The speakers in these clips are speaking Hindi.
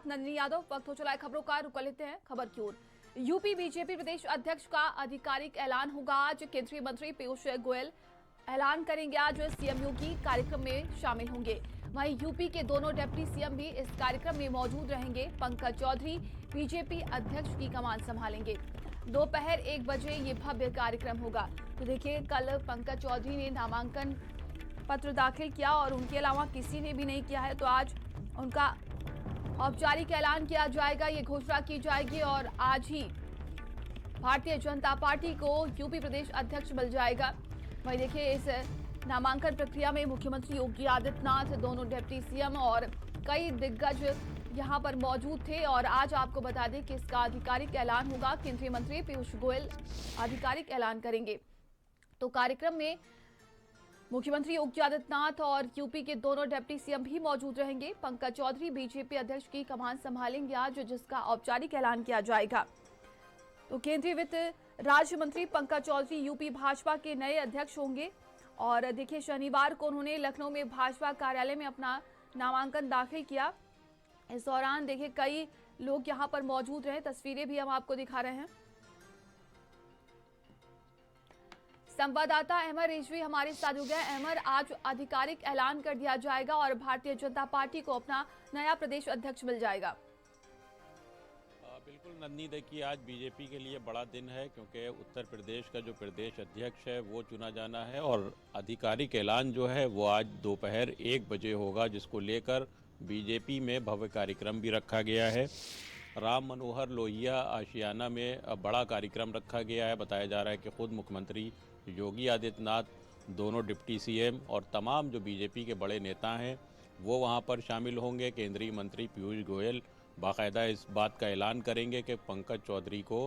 नंदिनी यादव। वक्त हो चला है खबरों का, रुक लेते हैं खबर की ओर। यूपी बीजेपी प्रदेश अध्यक्ष का आधिकारिक ऐलान होगा आज। केंद्रीय मंत्री पीयूष गोयल ऐलान करेंगे आज। सीएम योगी कार्यक्रम में शामिल होंगे। वहीं यूपी के दोनों डिप्टी सीएम भी इस कार्यक्रम में मौजूद रहेंगे। पंकज चौधरी बीजेपी अध्यक्ष की कमान संभालेंगे। दोपहर 1 बजे ये भव्य कार्यक्रम होगा। तो देखिए, कल पंकज चौधरी ने नामांकन पत्र दाखिल किया और उनके अलावा किसी ने भी नहीं किया है, तो आज उनका औपचारिक ऐलान किया जाएगा, ये घोषणा की जाएगी और आज ही भारतीय जनता पार्टी को यूपी प्रदेश अध्यक्ष मिल जाएगा। वहीं देखिए, इस नामांकन प्रक्रिया में मुख्यमंत्री योगी आदित्यनाथ, दोनों डिप्टी सीएम और कई दिग्गज यहां पर मौजूद थे। और आज आपको बता दें कि इसका आधिकारिक ऐलान होगा। केंद्रीय मंत्री पीयूष गोयल आधिकारिक ऐलान करेंगे। तो कार्यक्रम में मुख्यमंत्री योगी आदित्यनाथ और यूपी के दोनों डिप्टी सीएम भी मौजूद रहेंगे। पंकज चौधरी बीजेपी अध्यक्ष की कमान संभालेंगे आज, जिसका औपचारिक ऐलान किया जाएगा। तो केंद्रीय वित्त राज्य मंत्री पंकज चौधरी यूपी भाजपा के नए अध्यक्ष होंगे। और देखिए, शनिवार को उन्होंने लखनऊ में भाजपा कार्यालय में अपना नामांकन दाखिल किया। इस दौरान देखिए, कई लोग यहां पर मौजूद रहे। तस्वीरें भी हम आपको दिखा रहे हैं। संवाददाता अहमद रिजवी हमारे साथ हो गया। अहमद, आज आधिकारिक ऐलान कर दिया जाएगा और भारतीय जनता पार्टी को अपना नया प्रदेश अध्यक्ष मिल जाएगा। बिल्कुल नन्नी, देखिए आज बीजेपी के लिए बड़ा दिन है, क्योंकि उत्तर प्रदेश का जो प्रदेश अध्यक्ष है वो चुना जाना है और आधिकारिक ऐलान जो है वो आज दोपहर 1 बजे होगा, जिसको लेकर बीजेपी में भव्य कार्यक्रम भी रखा गया है। राम मनोहर लोहिया आशियाना में बड़ा कार्यक्रम रखा गया है। बताया जा रहा है कि खुद मुख्यमंत्री योगी आदित्यनाथ, दोनों डिप्टी सीएम और तमाम जो बीजेपी के बड़े नेता हैं वो वहां पर शामिल होंगे। केंद्रीय मंत्री पीयूष गोयल बाकायदा इस बात का ऐलान करेंगे कि पंकज चौधरी को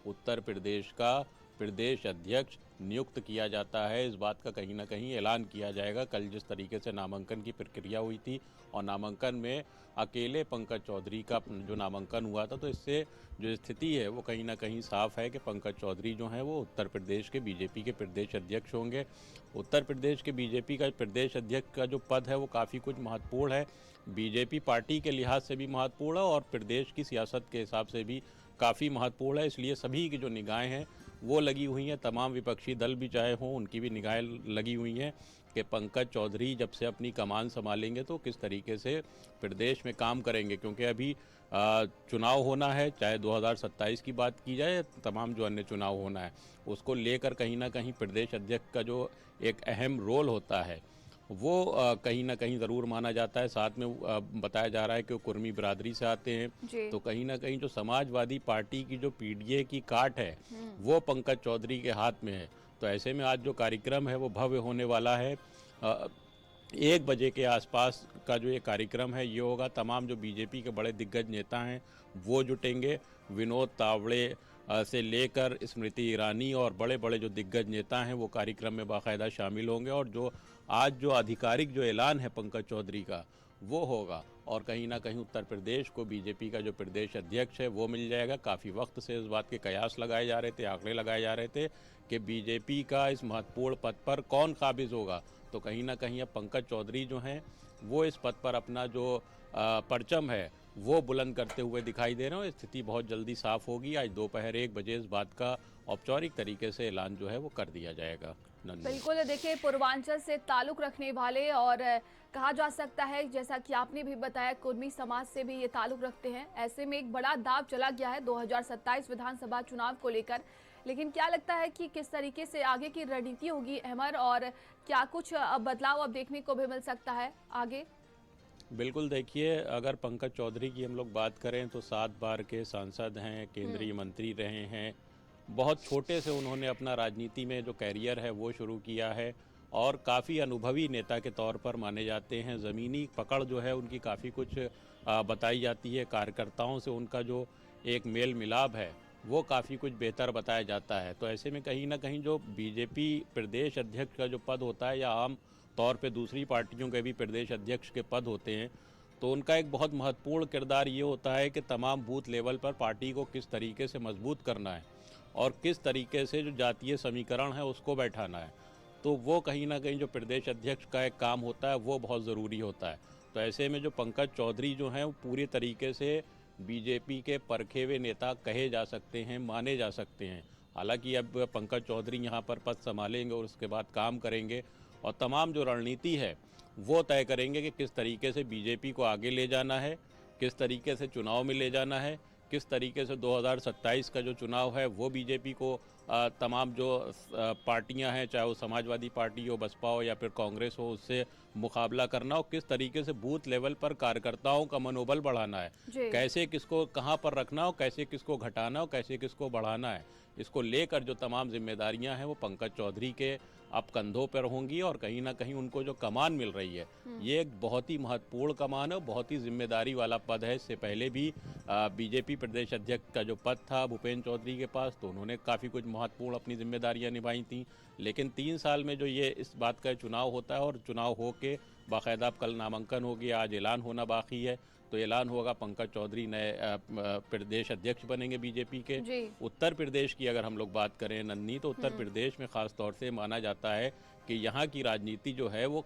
उत्तर प्रदेश का प्रदेश अध्यक्ष नियुक्त किया जाता है। इस बात का कहीं ना कहीं ऐलान किया जाएगा। कल जिस तरीके से नामांकन की प्रक्रिया हुई थी और नामांकन में अकेले पंकज चौधरी का जो नामांकन हुआ था, तो इससे जो स्थिति है वो कहीं ना कहीं साफ है कि पंकज चौधरी जो हैं वो उत्तर प्रदेश के बीजेपी के प्रदेश अध्यक्ष होंगे। उत्तर प्रदेश के बीजेपी का प्रदेश अध्यक्ष का जो पद है वो काफ़ी कुछ महत्वपूर्ण है। बीजेपी पार्टी के लिहाज से भी महत्वपूर्ण है और प्रदेश की सियासत के हिसाब से भी काफ़ी महत्वपूर्ण है। इसलिए सभी की जो निगाहें हैं वो लगी हुई हैं, तमाम विपक्षी दल भी चाहे हों उनकी भी निगाहें लगी हुई हैं कि पंकज चौधरी जब से अपनी कमान संभालेंगे तो किस तरीके से प्रदेश में काम करेंगे। क्योंकि अभी चुनाव होना है, चाहे 2027 की बात की जाए, तमाम जो अन्य चुनाव होना है उसको लेकर कहीं ना कहीं प्रदेश अध्यक्ष का जो एक अहम रोल होता है वो कहीं ना कहीं ज़रूर माना जाता है। साथ में बताया जा रहा है कि वो कुर्मी बिरादरी से आते हैं, तो कहीं ना कहीं जो समाजवादी पार्टी की जो पीडीए की काट है वो पंकज चौधरी के हाथ में है। तो ऐसे में आज जो कार्यक्रम है वो भव्य होने वाला है। 1 बजे के आसपास का जो ये कार्यक्रम है ये होगा। तमाम जो बीजेपी के बड़े दिग्गज नेता हैं वो जुटेंगे। विनोद तावड़े से लेकर स्मृति ईरानी और बड़े बड़े जो दिग्गज नेता हैं वो कार्यक्रम में बाकायदा शामिल होंगे। और जो आज जो आधिकारिक जो ऐलान है पंकज चौधरी का वो होगा और कहीं ना कहीं उत्तर प्रदेश को बीजेपी का जो प्रदेश अध्यक्ष है वो मिल जाएगा। काफ़ी वक्त से इस बात के कयास लगाए जा रहे थे, आंकड़े लगाए जा रहे थे कि बीजेपी का इस महत्वपूर्ण पद पर कौन काबिज होगा। तो कहीं ना कहीं अब पंकज चौधरी जो हैं वो इस पद पर अपना जो परचम है वो बुलंद करते हुए दिखाई दे रहे हैं। स्थिति बहुत जल्दी साफ होगी। आज दोपहर 1 बजे इस बात का औपचारिक तरीके से ऐलान जो है वो कर दिया जाएगा। बिल्कुल, देखिए, पूर्वांचल से ताल्लुक रखने वाले और कहा जा सकता है, जैसा कि आपने भी बताया, कुर्मी समाज से भी ये ताल्लुक रखते हैं। ऐसे में एक बड़ा दाव चला गया है 2027 विधानसभा चुनाव को लेकर। लेकिन क्या लगता है कि किस तरीके से आगे की रणनीति होगी अहमद, और क्या कुछ बदलाव अब देखने को भी मिल सकता है आगे? बिल्कुल, देखिए अगर पंकज चौधरी की हम लोग बात करें तो 7 बार के सांसद हैं, केंद्रीय मंत्री रहे हैं। बहुत छोटे से उन्होंने अपना राजनीति में जो कैरियर है वो शुरू किया है और काफ़ी अनुभवी नेता के तौर पर माने जाते हैं। ज़मीनी पकड़ जो है उनकी काफ़ी कुछ बताई जाती है। कार्यकर्ताओं से उनका जो एक मेल मिलाप है वो काफ़ी कुछ बेहतर बताया जाता है। तो ऐसे में कहीं ना कहीं जो बीजेपी प्रदेश अध्यक्ष का जो पद होता है या आम तौर पे दूसरी पार्टियों के भी प्रदेश अध्यक्ष के पद होते हैं, तो उनका एक बहुत महत्वपूर्ण किरदार ये होता है कि तमाम बूथ लेवल पर पार्टी को किस तरीके से मजबूत करना है और किस तरीके से जो जातीय समीकरण है उसको बैठाना है। तो वो कहीं ना कहीं जो प्रदेश अध्यक्ष का एक काम होता है वो बहुत ज़रूरी होता है। तो ऐसे में जो पंकज चौधरी जो हैं वो पूरी तरीके से बीजेपी के परखे हुए नेता कहे जा सकते हैं, माने जा सकते हैं। हालांकि अब पंकज चौधरी यहाँ पर पद संभालेंगे और उसके बाद काम करेंगे और तमाम जो रणनीति है वो तय करेंगे कि किस तरीके से बीजेपी को आगे ले जाना है, किस तरीके से चुनाव में ले जाना है, किस तरीके से 2027 का जो चुनाव है वो बीजेपी को तमाम जो पार्टियां हैं, चाहे वो समाजवादी पार्टी हो, बसपा हो या फिर कांग्रेस हो, उससे मुकाबला करना हो, किस तरीके से बूथ लेवल पर कार्यकर्ताओं का मनोबल बढ़ाना है, कैसे किसको कहां पर रखना हो, कैसे किसको घटाना हो, कैसे किसको बढ़ाना है, इसको लेकर जो तमाम जिम्मेदारियां हैं वो पंकज चौधरी के अब कंधों पर होंगी और कहीं ना कहीं उनको जो कमान मिल रही है ये एक बहुत ही महत्वपूर्ण कमान है, बहुत ही जिम्मेदारी वाला पद है। इससे पहले भी बीजेपी प्रदेश अध्यक्ष का जो पद था भूपेंद्र चौधरी के पास, तो उन्होंने काफ़ी कुछ महत्वपूर्ण अपनी जिम्मेदारियां निभाई थी। लेकिन 3 साल में जो ये इस बात का चुनाव होता है और चुनाव हो के बाकायदा कल नामांकन हो गया, आज ऐलान होना बाकी है, तो ऐलान होगा पंकज चौधरी नए प्रदेश अध्यक्ष बनेंगे बीजेपी के। उत्तर प्रदेश की अगर हम लोग बात करें नन्ही, तो उत्तर प्रदेश में खास तौर से माना जाता है कि यहाँ की राजनीति जो है वो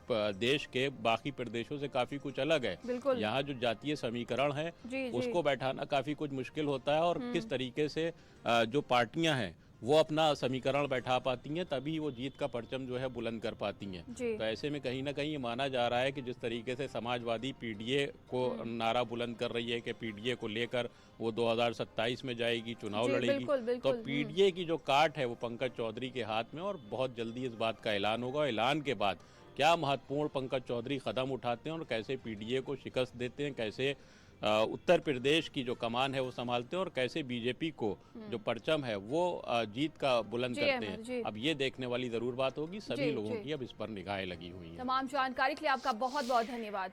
देश के बाकी प्रदेशों से काफ़ी कुछ अलग है। यहाँ जो जातीय समीकरण है उसको बैठाना काफ़ी कुछ मुश्किल होता है और किस तरीके से जो पार्टियां हैं वो अपना समीकरण बैठा पाती हैं, तभी वो जीत का परचम जो है बुलंद कर पाती हैं। तो ऐसे में कहीं ना कहीं ये माना जा रहा है कि जिस तरीके से समाजवादी पीडीए को नारा बुलंद कर रही है कि पीडीए को लेकर वो 2027 में जाएगी, चुनाव लड़ेगी, तो पीडीए की जो काट है वो पंकज चौधरी के हाथ में और बहुत जल्दी इस बात का ऐलान होगा। ऐलान के बाद क्या महत्वपूर्ण पंकज चौधरी कदम उठाते हैं और कैसे पीडीए को शिकस्त देते हैं, कैसे उत्तर प्रदेश की जो कमान है वो संभालते हैं और कैसे बीजेपी को जो परचम है वो जीत का बुलंद करते हैं, अब ये देखने वाली जरूर बात होगी। सभी लोगों की अब इस पर निगाहें लगी हुई हैं। तमाम जानकारी के लिए आपका बहुत बहुत धन्यवाद।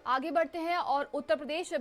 आगे बढ़ते हैं और उत्तर प्रदेश